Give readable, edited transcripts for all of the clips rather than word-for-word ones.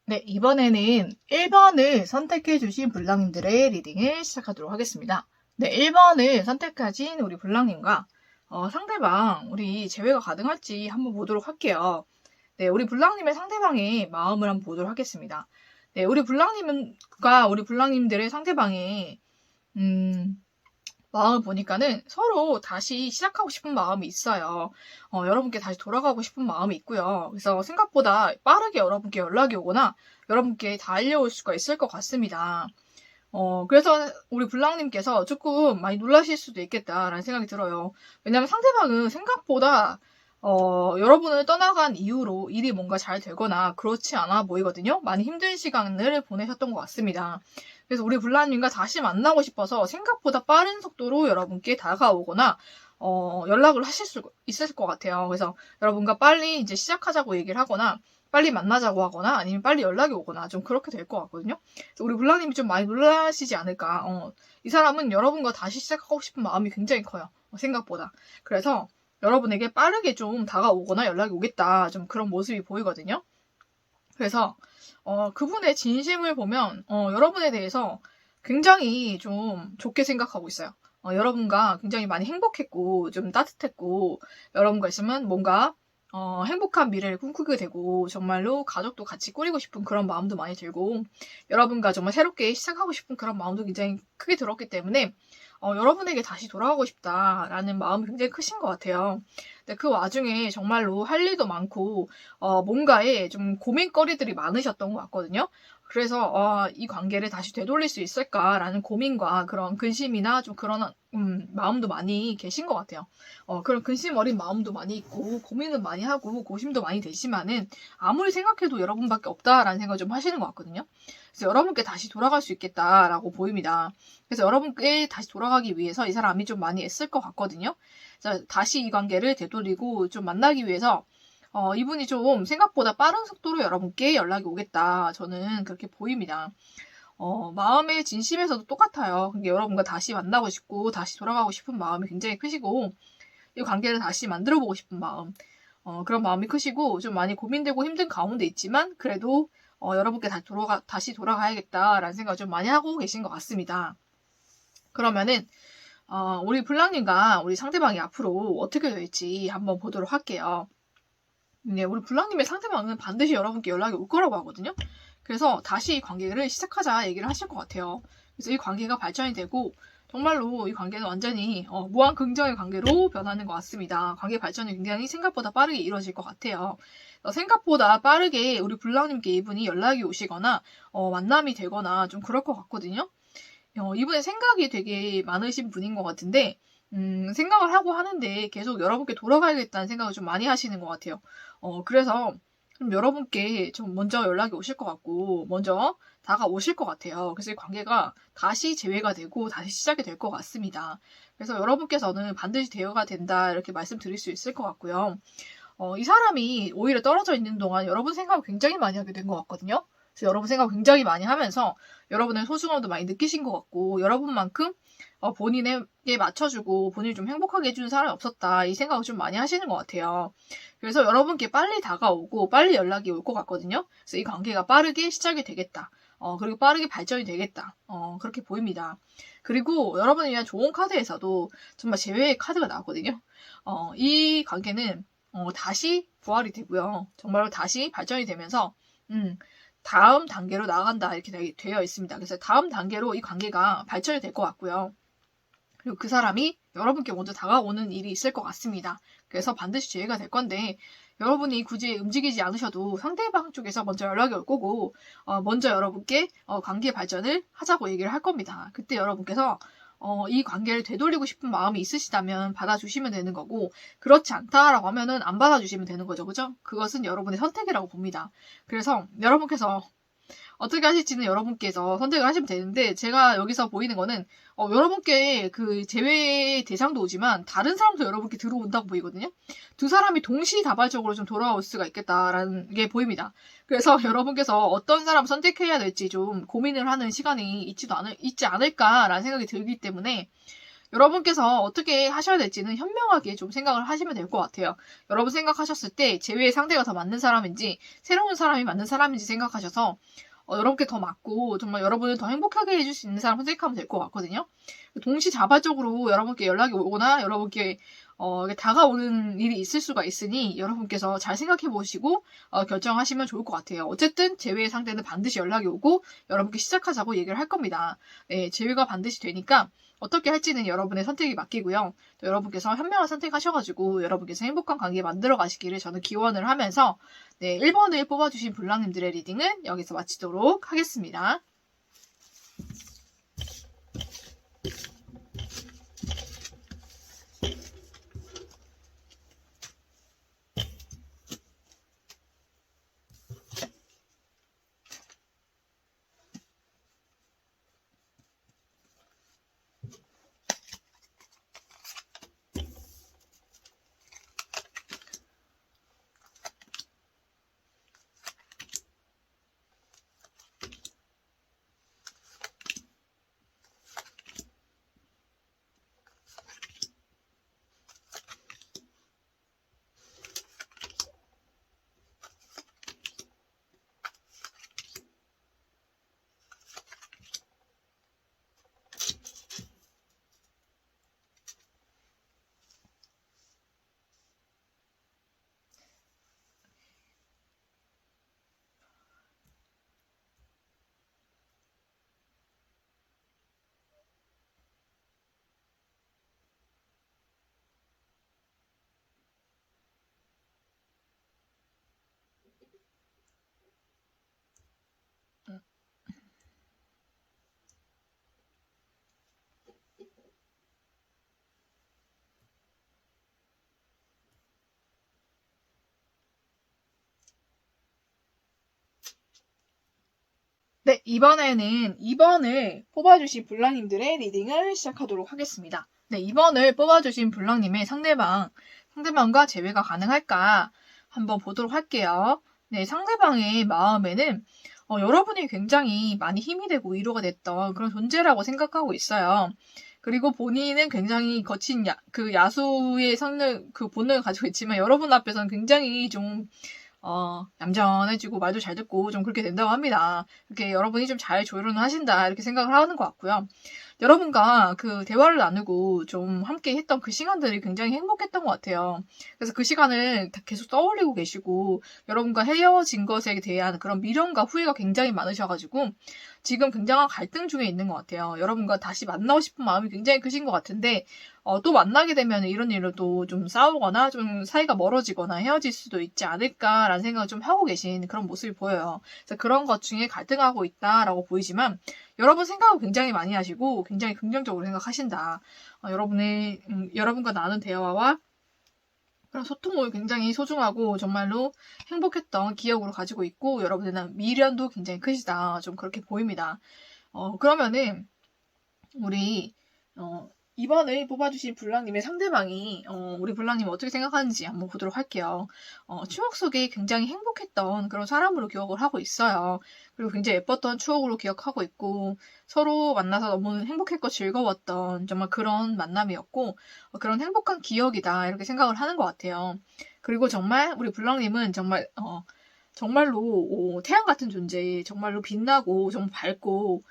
네, 이번에는 1번을 선택해주신 블랑님들의 리딩을 시작하도록 하겠습니다. 네, 1번을 선택하신 우리 블랑님과 상대방, 우리 재회가 가능할지 한번 보도록 할게요. 네, 우리 블랑님의 상대방의 마음을 한번 보도록 하겠습니다. 네, 우리 블랑님들의 상대방의, 마음을 보니까는 서로 다시 시작하고 싶은 마음이 있어요. 여러분께 다시 돌아가고 싶은 마음이 있고요. 그래서 생각보다 빠르게 여러분께 연락이 오거나 여러분께 달려올 수가 있을 것 같습니다. 그래서 우리 블랑님께서 조금 많이 놀라실 수도 있겠다라는 생각이 들어요. 왜냐면 상대방은 생각보다 여러분을 떠나간 이후로 일이 뭔가 잘 되거나 그렇지 않아 보이거든요. 많이 힘든 시간을 보내셨던 것 같습니다. 그래서 우리 블랑님과 다시 만나고 싶어서 생각보다 빠른 속도로 여러분께 다가오거나 연락을 하실 수 있을 것 같아요. 그래서 여러분과 빨리 이제 시작하자고 얘기를 하거나 빨리 만나자고 하거나 아니면 빨리 연락이 오거나 좀 그렇게 될 것 같거든요. 그래서 우리 블랑님이 좀 많이 놀라시지 않을까. 이 사람은 여러분과 다시 시작하고 싶은 마음이 굉장히 커요. 생각보다. 그래서 여러분에게 빠르게 좀 다가오거나 연락이 오겠다. 좀 그런 모습이 보이거든요. 그래서 그분의 진심을 보면 여러분에 대해서 굉장히 좀 좋게 생각하고 있어요. 여러분과 굉장히 많이 행복했고 좀 따뜻했고 여러분과 있으면 뭔가 행복한 미래를 꿈꾸게 되고 정말로 가족도 같이 꾸리고 싶은 그런 마음도 많이 들고 여러분과 정말 새롭게 시작하고 싶은 그런 마음도 굉장히 크게 들었기 때문에 여러분에게 다시 돌아가고 싶다라는 마음이 굉장히 크신 것 같아요. 근데 그 와중에 정말로 할 일도 많고 뭔가에 좀 고민거리들이 많으셨던 것 같거든요. 그래서 이 관계를 다시 되돌릴 수 있을까라는 고민과 그런 근심이나 좀 그런 마음도 많이 계신 것 같아요. 그런 근심 어린 마음도 많이 있고 고민도 많이 하고 고심도 많이 되지만은 아무리 생각해도 여러분밖에 없다라는 생각을 좀 하시는 것 같거든요. 그래서 여러분께 다시 돌아갈 수 있겠다라고 보입니다. 그래서 여러분께 다시 돌아가기 위해서 이 사람이 좀 많이 애쓸 것 같거든요. 그래서 다시 이 관계를 되돌리고 좀 만나기 위해서 이분이 좀 생각보다 빠른 속도로 여러분께 연락이 오겠다. 저는 그렇게 보입니다. 마음의 진심에서도 똑같아요. 여러분과 다시 만나고 싶고 다시 돌아가고 싶은 마음이 굉장히 크시고 이 관계를 다시 만들어보고 싶은 마음 그런 마음이 크시고 좀 많이 고민되고 힘든 가운데 있지만 그래도 여러분께 다시 돌아가야겠다라는 생각을 좀 많이 하고 계신 것 같습니다. 그러면은 우리 블랑님과 우리 상대방이 앞으로 어떻게 될지 한번 보도록 할게요. 네, 우리 블랑님의 상대방은 반드시 여러분께 연락이 올 거라고 하거든요. 그래서 다시 이 관계를 시작하자 얘기를 하실 것 같아요. 그래서 이 관계가 발전이 되고 정말로 이 관계는 완전히 무한 긍정의 관계로 변하는 것 같습니다. 관계 발전이 굉장히 생각보다 빠르게 이루어질 것 같아요. 생각보다 빠르게 우리 블랑님께 이분이 연락이 오시거나 만남이 되거나 좀 그럴 것 같거든요. 이분의 생각이 되게 많으신 분인 것 같은데 생각을 하고 하는데 계속 여러분께 돌아가야겠다는 생각을 좀 많이 하시는 것 같아요. 그래서 좀 여러분께 좀 먼저 연락이 오실 것 같고 먼저 다가오실 것 같아요. 그래서 이 관계가 다시 재회가 되고 다시 시작이 될 것 같습니다. 그래서 여러분께서는 반드시 대화가 된다 이렇게 말씀드릴 수 있을 것 같고요. 이 사람이 오히려 떨어져 있는 동안 여러분 생각을 굉장히 많이 하게 된 것 같거든요. 그래서 여러분 생각 굉장히 많이 하면서 여러분의 소중함도 많이 느끼신 것 같고 여러분만큼 본인에게 맞춰주고 본인을 좀 행복하게 해주는 사람이 없었다 이 생각을 좀 많이 하시는 것 같아요. 그래서 여러분께 빨리 다가오고 빨리 연락이 올 것 같거든요. 그래서 이 관계가 빠르게 시작이 되겠다. 그리고 빠르게 발전이 되겠다. 그렇게 보입니다. 그리고 여러분을 위한 좋은 카드에서도 정말 제외의 카드가 나왔거든요. 이 관계는 다시 부활이 되고요. 정말로 다시 발전이 되면서 다음 단계로 나아간다 이렇게 되어 있습니다. 그래서 다음 단계로 이 관계가 발전이 될 것 같고요. 그리고 그 사람이 여러분께 먼저 다가오는 일이 있을 것 같습니다. 그래서 반드시 기회가 될 건데 여러분이 굳이 움직이지 않으셔도 상대방 쪽에서 먼저 연락이 올 거고 먼저 여러분께 관계 발전을 하자고 얘기를 할 겁니다. 그때 여러분께서 이 관계를 되돌리고 싶은 마음이 있으시다면 받아주시면 되는 거고 그렇지 않다라고 하면은 안 받아주시면 되는 거죠. 그죠? 그것은 여러분의 선택이라고 봅니다. 그래서 여러분께서 어떻게 하실지는 여러분께서 선택을 하시면 되는데 제가 여기서 보이는 거는 여러분께 그 제외 대상도 오지만 다른 사람도 여러분께 들어온다고 보이거든요. 두 사람이 동시다발적으로 좀 돌아올 수가 있겠다라는 게 보입니다. 그래서 여러분께서 어떤 사람 선택해야 될지 좀 고민을 하는 시간이 있지 않을까라는 생각이 들기 때문에 여러분께서 어떻게 하셔야 될지는 현명하게 좀 생각을 하시면 될 것 같아요. 여러분 생각하셨을 때 제외의 상대가 더 맞는 사람인지 새로운 사람이 맞는 사람인지 생각하셔서 여러분께 더 맞고 정말 여러분을 더 행복하게 해줄 수 있는 사람 선택하면 될 것 같거든요. 동시다발적으로 여러분께 연락이 오거나 여러분께 다가오는 일이 있을 수가 있으니 여러분께서 잘 생각해 보시고 결정하시면 좋을 것 같아요. 어쨌든 제외의 상대는 반드시 연락이 오고 여러분께 시작하자고 얘기를 할 겁니다. 네, 제외가 반드시 되니까 어떻게 할지는 여러분의 선택이 맡기고요. 또 여러분께서 현명한 선택하셔가지고 여러분께서 행복한 관계 만들어 가시기를 저는 기원을 하면서 네, 1번을 뽑아주신 블랑님들의 리딩은 여기서 마치도록 하겠습니다. 네, 이번에는 2번을 뽑아주신 블랑님들의 리딩을 시작하도록 하겠습니다. 네, 2번을 뽑아주신 블랑님의 상대방과 재회가 가능할까 한번 보도록 할게요. 네, 상대방의 마음에는 여러분이 굉장히 많이 힘이 되고 위로가 됐던 그런 존재라고 생각하고 있어요. 그리고 본인은 굉장히 거친 야수의 본능을 가지고 있지만 여러분 앞에서는 굉장히 좀 얌전해지고 말도 잘 듣고 좀 그렇게 된다고 합니다. 이렇게 여러분이 좀 잘 조율을 하신다 이렇게 생각을 하는 것 같고요. 여러분과 그 대화를 나누고 좀 함께 했던 그 시간들이 굉장히 행복했던 것 같아요. 그래서 그 시간을 계속 떠올리고 계시고 여러분과 헤어진 것에 대한 그런 미련과 후회가 굉장히 많으셔가지고 지금 굉장한 갈등 중에 있는 것 같아요. 여러분과 다시 만나고 싶은 마음이 굉장히 크신 것 같은데 또 만나게 되면 이런 일로 또 좀 싸우거나 좀 사이가 멀어지거나 헤어질 수도 있지 않을까라는 생각을 좀 하고 계신 그런 모습이 보여요. 그래서 그런 것 중에 갈등하고 있다라고 보이지만 여러분 생각을 굉장히 많이 하시고 굉장히 긍정적으로 생각하신다. 여러분과 나눈 대화와 그런 소통을 굉장히 소중하고 정말로 행복했던 기억으로 가지고 있고 여러분에 대한 미련도 굉장히 크시다. 좀 그렇게 보입니다. 그러면은 우리 이번에 뽑아주신 블랑님의 상대방이 우리 블랑님 어떻게 생각하는지 한번 보도록 할게요. 추억 속에 굉장히 행복했던 그런 사람으로 기억을 하고 있어요. 그리고 굉장히 예뻤던 추억으로 기억하고 있고 서로 만나서 너무 행복했고 즐거웠던 정말 그런 만남이었고 그런 행복한 기억이다 이렇게 생각을 하는 것 같아요. 그리고 정말 우리 블랑님은 정말로 태양 같은 존재, 정말로 빛나고 정말 밝고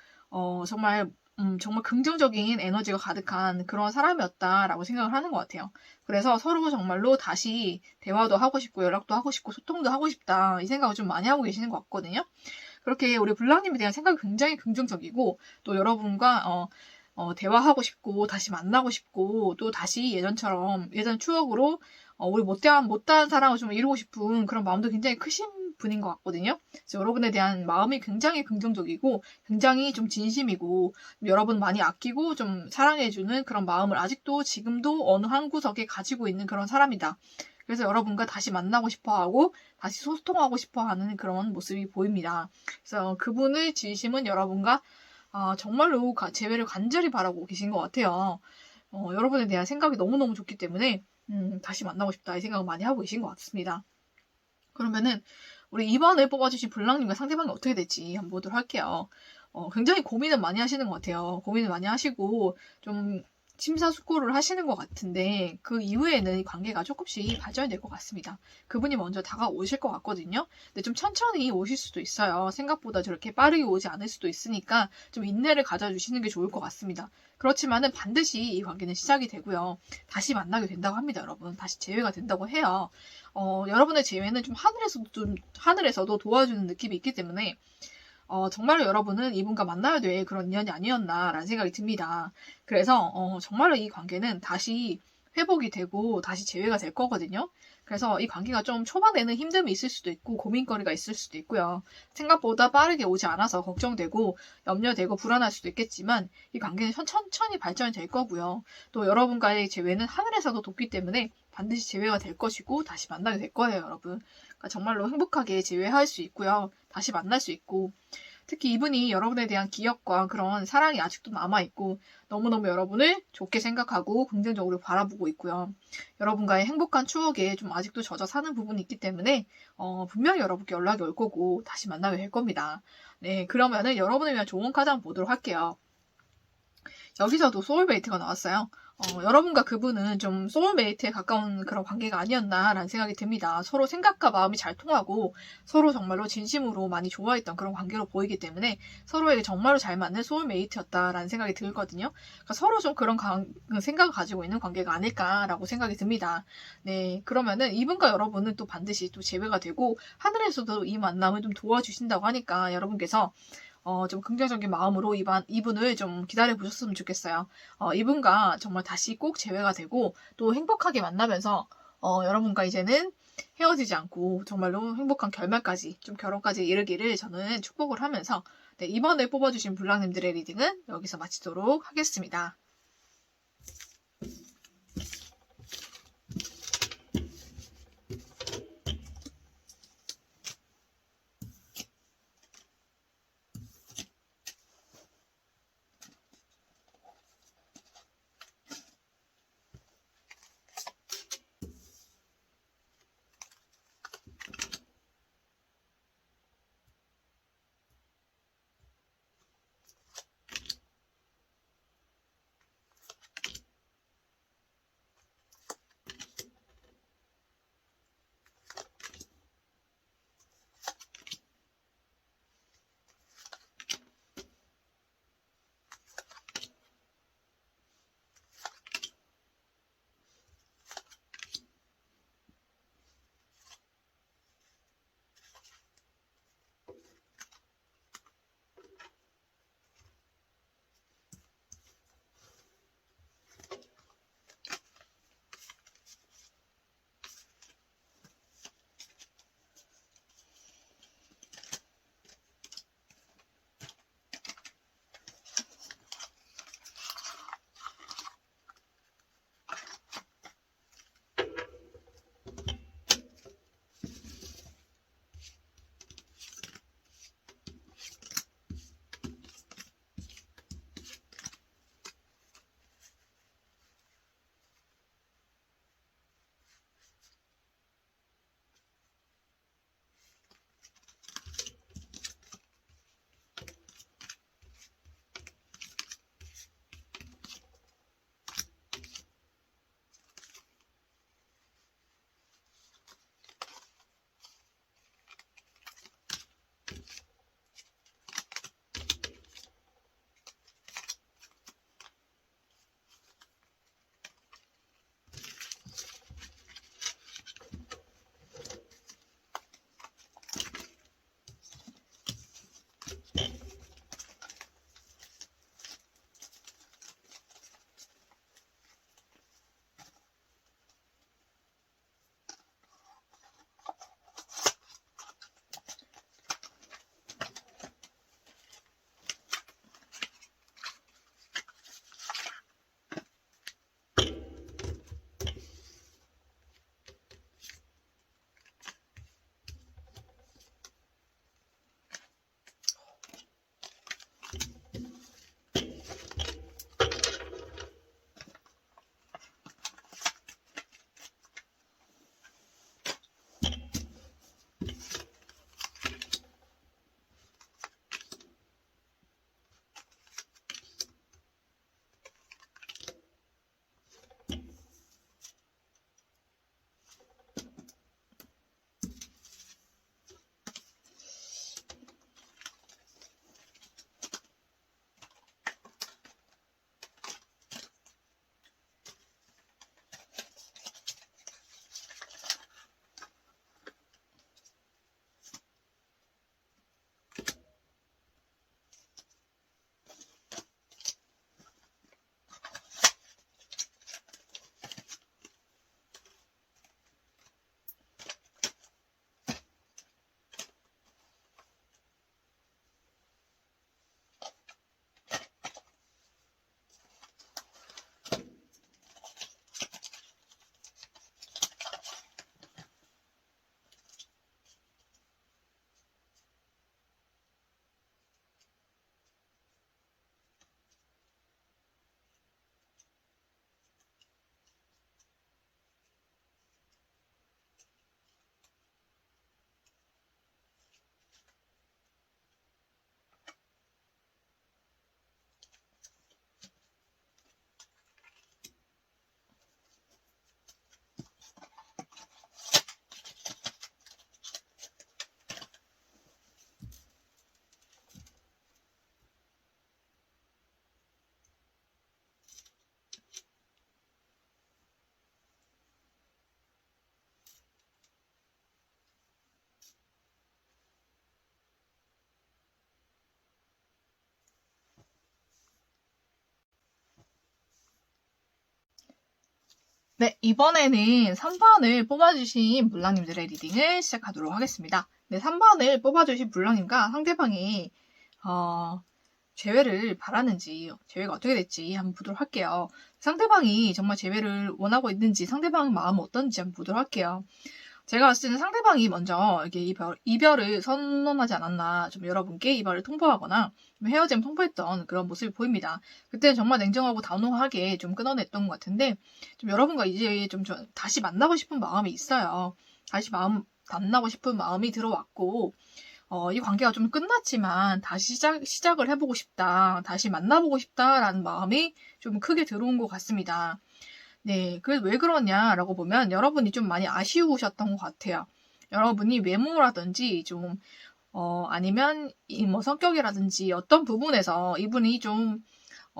정말 긍정적인 에너지가 가득한 그런 사람이었다라고 생각을 하는 것 같아요. 그래서 서로 정말로 다시 대화도 하고 싶고 연락도 하고 싶고 소통도 하고 싶다 이 생각을 좀 많이 하고 계시는 것 같거든요. 그렇게 우리 블랑님에 대한 생각이 굉장히 긍정적이고 또 여러분과 대화하고 싶고 다시 만나고 싶고 또 다시 예전 추억으로 우리 못다한 사랑을 좀 이루고 싶은 그런 마음도 굉장히 크신 분인 것 같거든요. 그래서 여러분에 대한 마음이 굉장히 긍정적이고 굉장히 좀 진심이고 여러분 많이 아끼고 좀 사랑해주는 그런 마음을 아직도 지금도 어느 한 구석에 가지고 있는 그런 사람이다. 그래서 여러분과 다시 만나고 싶어하고 다시 소통하고 싶어하는 그런 모습이 보입니다. 그래서 그분의 진심은 여러분과 정말로 재회를 간절히 바라고 계신 것 같아요. 여러분에 대한 생각이 너무너무 좋기 때문에 다시 만나고 싶다 이 생각을 많이 하고 계신 것 같습니다. 그러면은 우리 2번을 뽑아주신 블랑님과 상대방이 어떻게 될지 한번 보도록 할게요. 굉장히 고민을 많이 하시는 것 같아요. 고민을 많이 하시고 좀 심사숙고를 하시는 것 같은데 그 이후에는 이 관계가 조금씩 발전이 될 것 같습니다. 그분이 먼저 다가오실 것 같거든요. 근데 좀 천천히 오실 수도 있어요. 생각보다 저렇게 빠르게 오지 않을 수도 있으니까 좀 인내를 가져주시는 게 좋을 것 같습니다. 그렇지만은 반드시 이 관계는 시작이 되고요. 다시 만나게 된다고 합니다, 여러분. 다시 재회가 된다고 해요. 여러분의 재회는 좀 하늘에서도 도와주는 느낌이 있기 때문에 정말로 여러분은 이분과 만나야 될 그런 인연이 아니었나라는 생각이 듭니다. 그래서 정말로 이 관계는 다시 회복이 되고 다시 재회가 될 거거든요. 그래서 이 관계가 좀 초반에는 힘듦이 있을 수도 있고 고민거리가 있을 수도 있고요. 생각보다 빠르게 오지 않아서 걱정되고 염려되고 불안할 수도 있겠지만 이 관계는 천천히 발전이 될 거고요. 또 여러분과의 재회는 하늘에서도 돕기 때문에 반드시 재회가 될 것이고 다시 만나게 될 거예요, 여러분. 그러니까 정말로 행복하게 재회할 수 있고요. 다시 만날 수 있고 특히 이분이 여러분에 대한 기억과 그런 사랑이 아직도 남아있고 너무너무 여러분을 좋게 생각하고 긍정적으로 바라보고 있고요. 여러분과의 행복한 추억에 좀 아직도 젖어 사는 부분이 있기 때문에 분명히 여러분께 연락이 올 거고 다시 만나게 될 겁니다. 네, 그러면은 여러분을 위한 좋은 카드 한번 보도록 할게요. 여기서도 소울메이트가 나왔어요. 여러분과 그분은 좀 소울메이트에 가까운 그런 관계가 아니었나라는 생각이 듭니다. 서로 생각과 마음이 잘 통하고 서로 정말로 진심으로 많이 좋아했던 그런 관계로 보이기 때문에 서로에게 정말로 잘 맞는 소울메이트였다라는 생각이 들거든요. 그러니까 서로 좀 그런 생각을 가지고 있는 관계가 아닐까라고 생각이 듭니다. 네, 그러면은 이분과 여러분은 또 반드시 또 재회가 되고 하늘에서도 이 만남을 좀 도와주신다고 하니까 여러분께서 좀 긍정적인 마음으로 이분을 좀 기다려 보셨으면 좋겠어요. 이분과 정말 다시 꼭 재회가 되고 또 행복하게 만나면서 여러분과 이제는 헤어지지 않고 정말로 행복한 결말까지 좀 결혼까지 이르기를 저는 축복을 하면서 네, 이번에 뽑아주신 불량님들의 리딩은 여기서 마치도록 하겠습니다. 네, 이번에는 3번을 뽑아주신 물랑님들의 리딩을 시작하도록 하겠습니다. 네, 3번을 뽑아주신 물랑님과 상대방이 재회를 바라는지, 재회가 어떻게 될지 한번 보도록 할게요. 상대방이 정말 재회를 원하고 있는지, 상대방 마음은 어떤지 한번 보도록 할게요. 제가 봤을 때는 상대방이 먼저 이렇게 이별을 선언하지 않았나, 좀 여러분께 이별을 통보하거나 헤어짐 통보했던 그런 모습이 보입니다. 그때는 정말 냉정하고 단호하게 좀 끊어냈던 것 같은데, 좀 여러분과 이제 좀 다시 만나고 싶은 마음이 있어요. 다시 만나고 싶은 마음이 들어왔고, 이 관계가 좀 끝났지만 다시 시작을 해보고 싶다, 다시 만나보고 싶다라는 마음이 좀 크게 들어온 것 같습니다. 네, 왜 그러냐라고 보면 여러분이 좀 많이 아쉬우셨던 것 같아요. 여러분이 외모라든지 좀, 아니면 뭐 성격이라든지 어떤 부분에서 이분이 좀,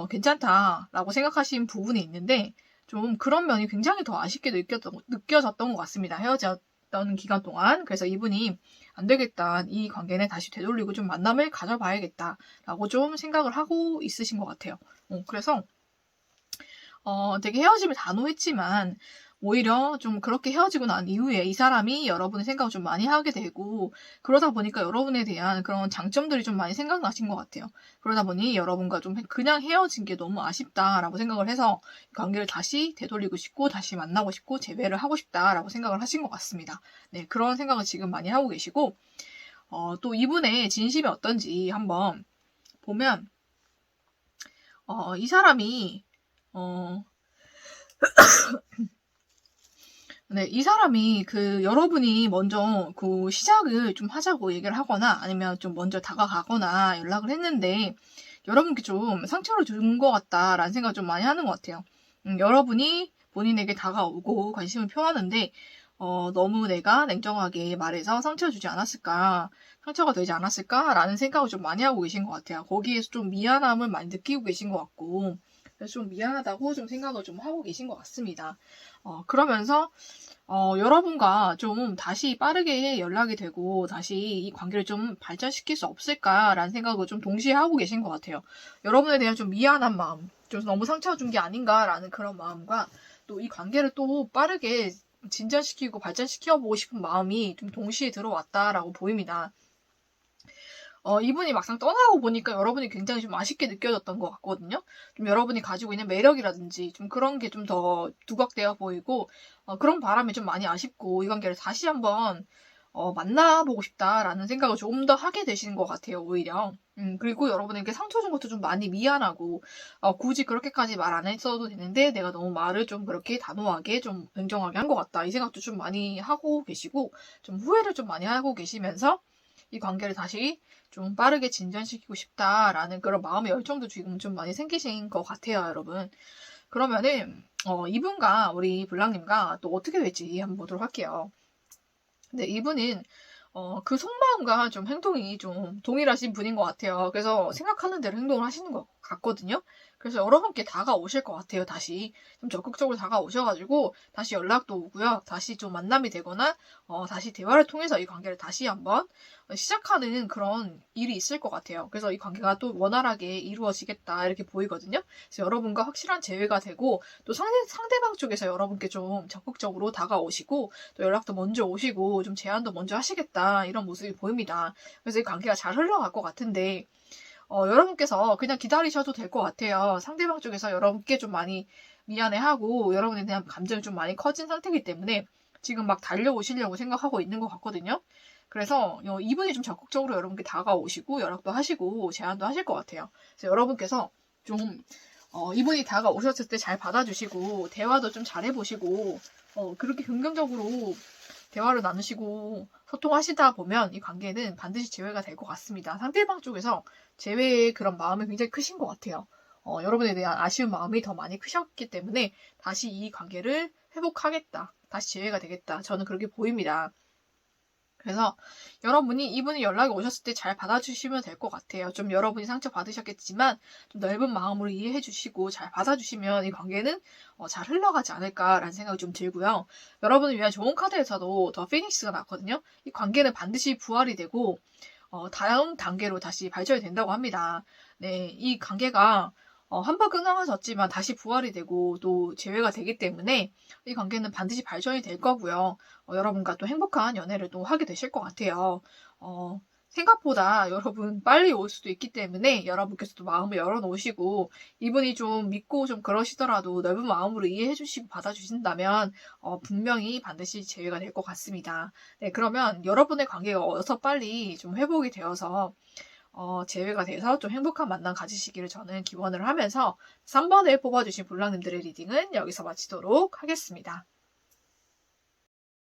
괜찮다라고 생각하신 부분이 있는데, 좀 그런 면이 굉장히 더 아쉽게 느껴졌던 것 같습니다. 헤어졌던 기간 동안. 그래서 이분이 안 되겠다. 이 관계는 다시 되돌리고 좀 만남을 가져봐야겠다라고 좀 생각을 하고 있으신 것 같아요. 그래서 되게 헤어짐을 단호했지만 오히려 좀 그렇게 헤어지고 난 이후에 이 사람이 여러분의 생각을 좀 많이 하게 되고 그러다 보니까 여러분에 대한 그런 장점들이 좀 많이 생각나신 것 같아요. 그러다 보니 여러분과 좀 그냥 헤어진 게 너무 아쉽다라고 생각을 해서 관계를 다시 되돌리고 싶고 다시 만나고 싶고 재회를 하고 싶다라고 생각을 하신 것 같습니다. 네, 그런 생각을 지금 많이 하고 계시고 또 이분의 진심이 어떤지 한번 보면 이 사람이 네, 이 사람이 여러분이 먼저 시작을 좀 하자고 얘기를 하거나 아니면 좀 먼저 다가가거나 연락을 했는데 여러분께 좀 상처를 준 것 같다라는 생각을 좀 많이 하는 것 같아요. 여러분이 본인에게 다가오고 관심을 표하는데 너무 내가 냉정하게 말해서 상처 주지 않았을까, 상처가 되지 않았을까라는 생각을 좀 많이 하고 계신 것 같아요. 거기에서 좀 미안함을 많이 느끼고 계신 것 같고 그래서 좀 미안하다고 좀 생각을 좀 하고 계신 것 같습니다. 그러면서 여러분과 좀 다시 빠르게 연락이 되고 다시 이 관계를 좀 발전시킬 수 없을까라는 생각을 좀 동시에 하고 계신 것 같아요. 여러분에 대한 좀 미안한 마음, 좀 너무 상처 준 게 아닌가라는 그런 마음과 또 이 관계를 또 빠르게 진전시키고 발전시켜보고 싶은 마음이 좀 동시에 들어왔다라고 보입니다. 이분이 막상 떠나고 보니까 여러분이 굉장히 좀 아쉽게 느껴졌던 것 같거든요. 좀 여러분이 가지고 있는 매력이라든지 좀 그런 게 좀 더 두각되어 보이고, 그런 바람이 좀 많이 아쉽고, 이 관계를 다시 한번, 만나보고 싶다라는 생각을 좀 더 하게 되시는 것 같아요, 오히려. 그리고 여러분에게 상처 준 것도 좀 많이 미안하고, 굳이 그렇게까지 말 안 했어도 되는데, 내가 너무 말을 좀 그렇게 단호하게 좀 냉정하게 한 것 같다. 이 생각도 좀 많이 하고 계시고, 좀 후회를 좀 많이 하고 계시면서, 이 관계를 다시 좀 빠르게 진전시키고 싶다라는 그런 마음의 열정도 지금 좀 많이 생기신 것 같아요, 여러분. 그러면은 이분과 우리 블랑님과 또 어떻게 될지 한번 보도록 할게요. 근데 이분은 그 속마음과 좀 행동이 좀 동일하신 분인 것 같아요. 그래서 생각하는 대로 행동을 하시는 것 같거든요. 그래서 여러분께 다가오실 것 같아요, 다시. 좀 적극적으로 다가오셔가지고, 다시 연락도 오고요. 다시 좀 만남이 되거나, 다시 대화를 통해서 이 관계를 다시 한번 시작하는 그런 일이 있을 것 같아요. 그래서 이 관계가 또 원활하게 이루어지겠다, 이렇게 보이거든요. 그래서 여러분과 확실한 재회가 되고, 또 상대방 쪽에서 여러분께 좀 적극적으로 다가오시고, 또 연락도 먼저 오시고, 좀 제안도 먼저 하시겠다, 이런 모습이 보입니다. 그래서 이 관계가 잘 흘러갈 것 같은데, 여러분께서 그냥 기다리셔도 될 것 같아요. 상대방 쪽에서 여러분께 좀 많이 미안해하고 여러분에 대한 감정이 좀 많이 커진 상태이기 때문에 지금 막 달려오시려고 생각하고 있는 것 같거든요. 그래서 이분이 좀 적극적으로 여러분께 다가오시고 연락도 하시고 제안도 하실 것 같아요. 그래서 여러분께서 좀 이분이 다가오셨을 때 잘 받아주시고 대화도 좀 잘 해보시고 그렇게 긍정적으로 대화를 나누시고 소통하시다 보면 이 관계는 반드시 재회가 될 것 같습니다. 상대방 쪽에서 재회의 그런 마음이 굉장히 크신 것 같아요. 여러분에 대한 아쉬운 마음이 더 많이 크셨기 때문에 다시 이 관계를 회복하겠다. 다시 재회가 되겠다. 저는 그렇게 보입니다. 그래서 여러분이 이분이 연락이 오셨을 때 잘 받아주시면 될 것 같아요. 좀 여러분이 상처 받으셨겠지만 좀 넓은 마음으로 이해해 주시고 잘 받아주시면 이 관계는 잘 흘러가지 않을까라는 생각이 좀 들고요. 여러분을 위한 좋은 카드에서도 더 피닉스가 났거든요. 이 관계는 반드시 부활이 되고 다음 단계로 다시 발전이 된다고 합니다. 네, 이 관계가 한 번 끊어졌지만 다시 부활이 되고 또 재회가 되기 때문에 이 관계는 반드시 발전이 될 거고요. 여러분과 또 행복한 연애를 또 하게 되실 것 같아요. 생각보다 여러분 빨리 올 수도 있기 때문에 여러분께서도 마음을 열어놓으시고 이분이 좀 믿고 좀 그러시더라도 넓은 마음으로 이해해주시고 받아주신다면 분명히 반드시 재회가 될 것 같습니다. 네, 그러면 여러분의 관계가 어서 빨리 좀 회복이 되어서 재회가 돼서 좀 행복한 만남 가지시기를 저는 기원을 하면서 3번을 뽑아주신 볼랑님들의 리딩은 여기서 마치도록 하겠습니다.